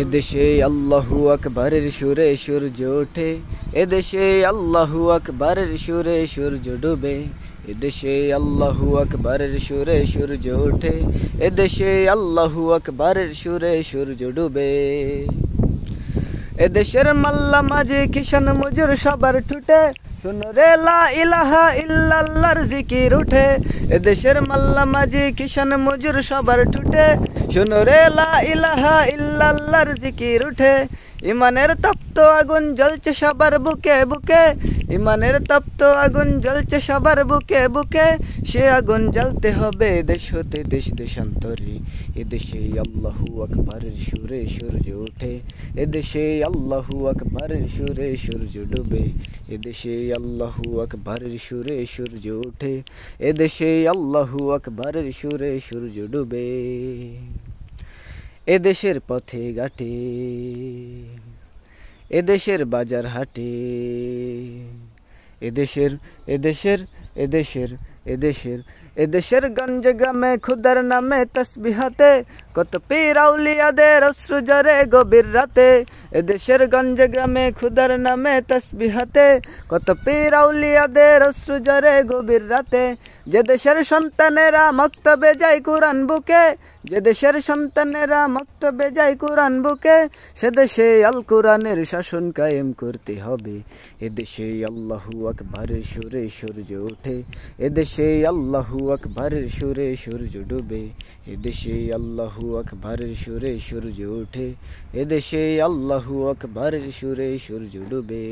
এদেশে আল্লাহু আকবারের সুরে সূর্য ওঠে, এদেশে আল্লাহু আকবারের সুরে সূর্য ডুবে। এদেশে আল্লাহু আকবারের সুরে সূর্য ওঠে, এদেশে আল্লাহু আকবারের সুরে সূর্য ডুবে। এদেশের মাল্লা মাঝি কিষান মজুর সবার ঠুটে, শোনো রে লা ইলাহা ইল্লাল্লাহর জিকির উঠে। এদেশের মাল্লা মাঝি কিষান মজুর সবার ঠুটে, শোনো রে লা ইলাহা ইল্লাল্লাহর জিকির উঠে। ইমানের তপ্ত আগুন জ্বলছে সবার বুকে বুকে, ইমানের তপ্ত আগুন জ্বলছে সবার বুকে বুকে। সে আগুন জ্বলতে হবে দেশ হতে দেশ দেশান্তরে। এদেশে আল্লাহু আকবারের সুরে সূর্য ওঠে, এদেশে আল্লাহু আকবারের সুরে সূর্য ডুবে। এদেশে আল্লাহু আকবারের সুরে সূর্য ওঠে, এদেশে আল্লাহু আকবারের সুরে সূর্য ডুবে। এদেশের পথে ঘাটে, এদেশের বাজার হাটে, এদেশের এদেশের এদেশের এদেশের এদেশের গঞ্জ গ্রামে খুদার নামে তসবিহাতে, কত পীর আউলিয়াদের অশ্রু ঝরে গভীর রাতে। এদেশের গঞ্জ গ্রামে খুদার নামে তসবিহাতে, কত পীর আউলিয়াদের অশ্রু ঝরে গভীর রাতে। যে দেশের সন্তানেরা মক্তবে যায় কুরআন বুকে, যে দেশের সন্তানেরা মক্তবে যায় কুরআন বুকে, সে দেশে আল কুরআনের শাসন কায়েম করতে হবে। এদেশে আল্লাহু আকবারের সুরে সূর্য ওঠে, এদেশে আল্লাহু আকবারের সুরে সূর্য ডুবে। এদেশে আল্লাহু আকবারের সুরে সূর্য ওঠে, এদেশে আল্লাহু আকবারের সুরে সূর্য ডুবে।